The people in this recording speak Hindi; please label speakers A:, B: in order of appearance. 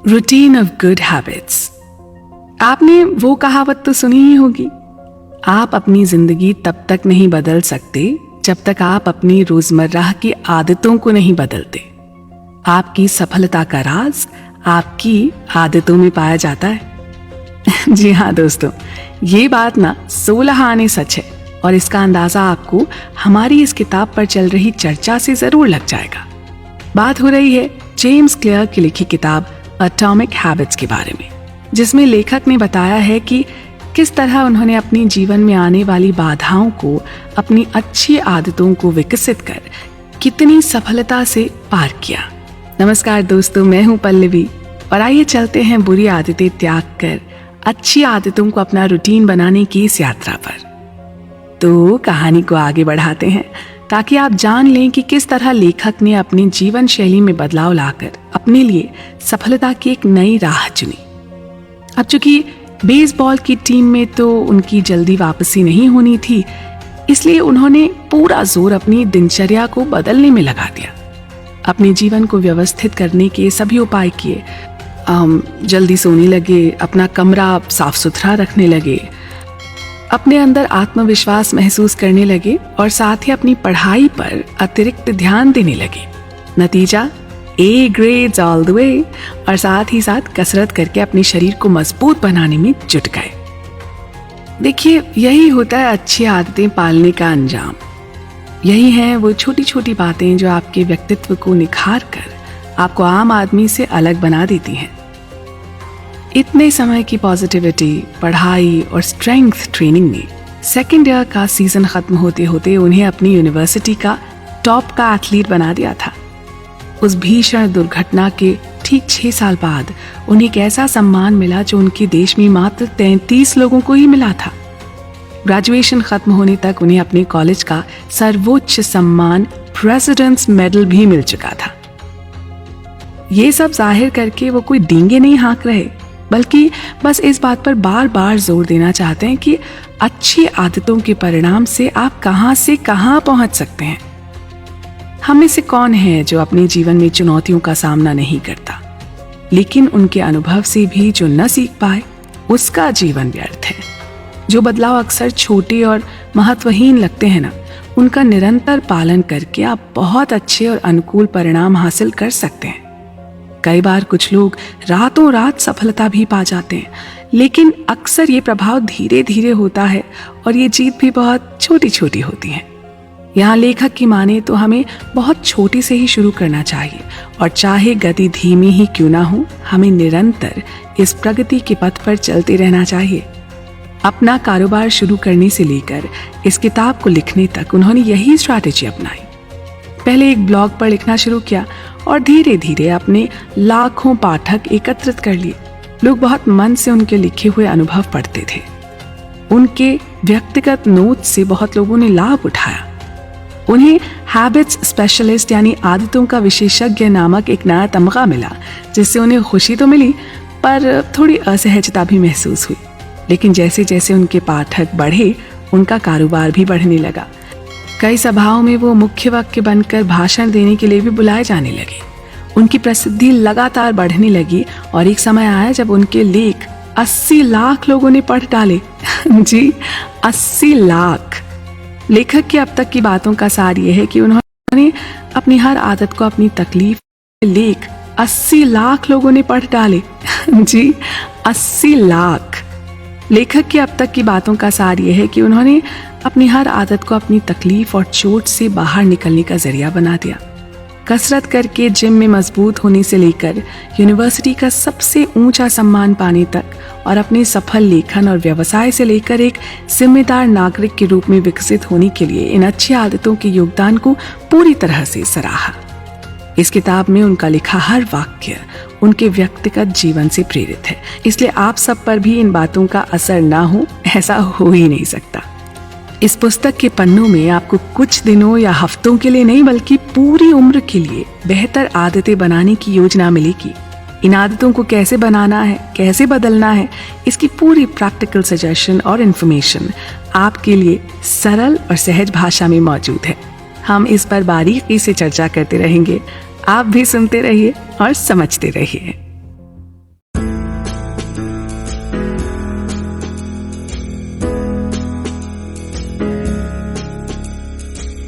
A: Routine of good habits. आपने वो कहावत तो सुनी ही होगी, आप अपनी जिंदगी तब तक नहीं बदल सकते जब तक आप अपनी रोजमर्रा की आदतों को नहीं बदलते। आपकी सफलता का राज आपकी आदतों में पाया जाता है। जी हाँ दोस्तों, ये बात ना 16 आने सच है और इसका अंदाजा आपको हमारी इस किताब पर चल रही चर्चा से जरूर लग जाएगा। बात हो रही है जेम्स क्लियर की लिखी किताब एटॉमिक हैबिट्स के बारे में, जिसमें लेखक ने बताया है कि किस तरह उन्होंने अपने जीवन में आने वाली बाधाओं को अपनी अच्छी आदतों को विकसित कर कितनी सफलता से पार किया। नमस्कार दोस्तों, मैं हूं पल्लवी और आइए चलते हैं बुरी आदतें त्याग कर अच्छी आदतों को अपना रूटीन बनाने की इस यात्रा पर। तो कहानी को आगे बढ़ाते हैं ताकि आप जान लें कि किस तरह लेखक ने अपनी जीवन शैली में बदलाव लाकर अपने लिए सफलता की एक नई राह चुनी। अब चूंकि बेसबॉल की टीम में तो उनकी जल्दी वापसी नहीं होनी थी, इसलिए उन्होंने पूरा जोर अपनी दिनचर्या को बदलने में लगा दिया। अपने जीवन को व्यवस्थित करने के सभी उपाय किए, जल्दी सोने लगे, अपना कमरा साफ सुथरा रखने लगे, अपने अंदर आत्मविश्वास महसूस करने लगे और साथ ही अपनी पढ़ाई पर अतिरिक्त ध्यान देने लगे। नतीजा A grades all the way, और साथ ही साथ कसरत करके अपने शरीर को मजबूत बनाने में जुट गए। देखिए, यही होता है अच्छी आदतें पालने का अंजाम। यही है वो छोटी छोटी बातें जो आपके व्यक्तित्व को निखार कर आपको आम आदमी से अलग बना देती हैं। इतने समय की पॉजिटिविटी, पढ़ाई और स्ट्रेंथ ट्रेनिंग ने सेकेंड ईयर का सीजन खत्म होते होते उन्हें अपनी यूनिवर्सिटी का टॉप का एथलीट बना दिया था। उस भीषण दुर्घटना के ठीक 6 साल बाद उन्हें एक ऐसा सम्मान मिला जो उनके देश में मात्र 33 लोगों को ही मिला था। ग्रेजुएशन खत्म होने तक उन्हें अपने कॉलेज का सर्वोच्च सम्मान प्रेसिडेंट्स मेडल भी मिल चुका था। ये सब जाहिर करके वो कोई डींगे नहीं हाँक रहे, बल्कि बस इस बात पर बार बार जोर देना चाहते हैं कि अच्छी आदतों के परिणाम से आप कहां से कहां पहुंच सकते हैं। हम में से कौन है जो अपने जीवन में चुनौतियों का सामना नहीं करता, लेकिन उनके अनुभव से भी जो न सीख पाए उसका जीवन व्यर्थ है। जो बदलाव अक्सर छोटे और महत्वहीन लगते हैं ना, उनका निरंतर पालन करके आप बहुत अच्छे और अनुकूल परिणाम हासिल कर सकते हैं। कई बार कुछ लोग रातों रात सफलता भी पा जाते हैं, लेकिन अक्सर ये प्रभाव धीरे धीरे होता है और ये जीत भी बहुत छोटी छोटी होती है। यहाँ लेखक की माने तो हमें बहुत छोटी से ही शुरू करना चाहिए और चाहे गति धीमी ही क्यों ना हो, हमें निरंतर इस प्रगति के पथ पर चलते रहना चाहिए। अपना कारोबार शुरू करने से लेकर इस किताब को लिखने तक उन्होंने यही स्ट्रैटेजी अपनाई। पहले एक ब्लॉग पर लिखना शुरू किया और धीरे धीरे अपने लाखों पाठक एकत्रित कर लिए। लोग बहुत मन से उनके लिखे हुए अनुभव पढ़ते थे। उनके व्यक्तिगत नोट से बहुत लोगों ने लाभ उठाया। उन्हें हैबिट्स स्पेशलिस्ट यानी आदतों का विशेषज्ञ नामक एक नया तमगा मिला, जिससे उन्हें खुशी तो मिली पर थोड़ी असहजता भी महसूस हुई। लेकिन जैसे जैसे उनके पाठक बढ़े, उनका कारोबार भी बढ़ने लगा। कई सभाओं में वो मुख्य वक्ता बनकर भाषण देने के लिए भी बुलाए जाने लगे। उनकी प्रसिद्धि लगातार बढ़ने लगी और एक समय आया जब उनके लेख 80 लाख लोगों ने पढ़ डाले। जी, 80 लाख। लेखक की अब तक की बातों का सार यह है कि उन्होंने अपनी हर आदत को अपनी तकलीफ लेख 80 लाख लोगों ने पढ़ डाले। जी, 80 लाख। लेखक की अब तक की बातों का सार यह है कि उन्होंने अपनी हर आदत को अपनी तकलीफ और चोट से बाहर निकलने का जरिया बना दिया। कसरत करके जिम में मजबूत होने से लेकर यूनिवर्सिटी का सबसे ऊंचा सम्मान पाने तक और अपने सफल लेखन और व्यवसाय से लेकर एक जिम्मेदार नागरिक के रूप में विकसित होने के लिए इन अच्छी आदतों के योगदान को पूरी तरह से सराहा। इस किताब में उनका लिखा हर वाक्य उनके व्यक्तिगत जीवन से प्रेरित है, इसलिए आप सब पर भी इन बातों का असर ना हो, ऐसा हो ही नहीं सकता। इस पुस्तक के पन्नों में आपको कुछ दिनों या हफ्तों के लिए नहीं बल्कि पूरी उम्र के लिए बेहतर आदतें बनाने की योजना मिलेगी। इन आदतों को कैसे बनाना है, कैसे बदलना है, इसकी पूरी प्रैक्टिकल सजेशन और इन्फॉर्मेशन आपके लिए सरल और सहज भाषा में मौजूद है। हम इस पर बारीकी से चर्चा करते रहेंगे। आप भी सुनते रहिए और समझते रहिए।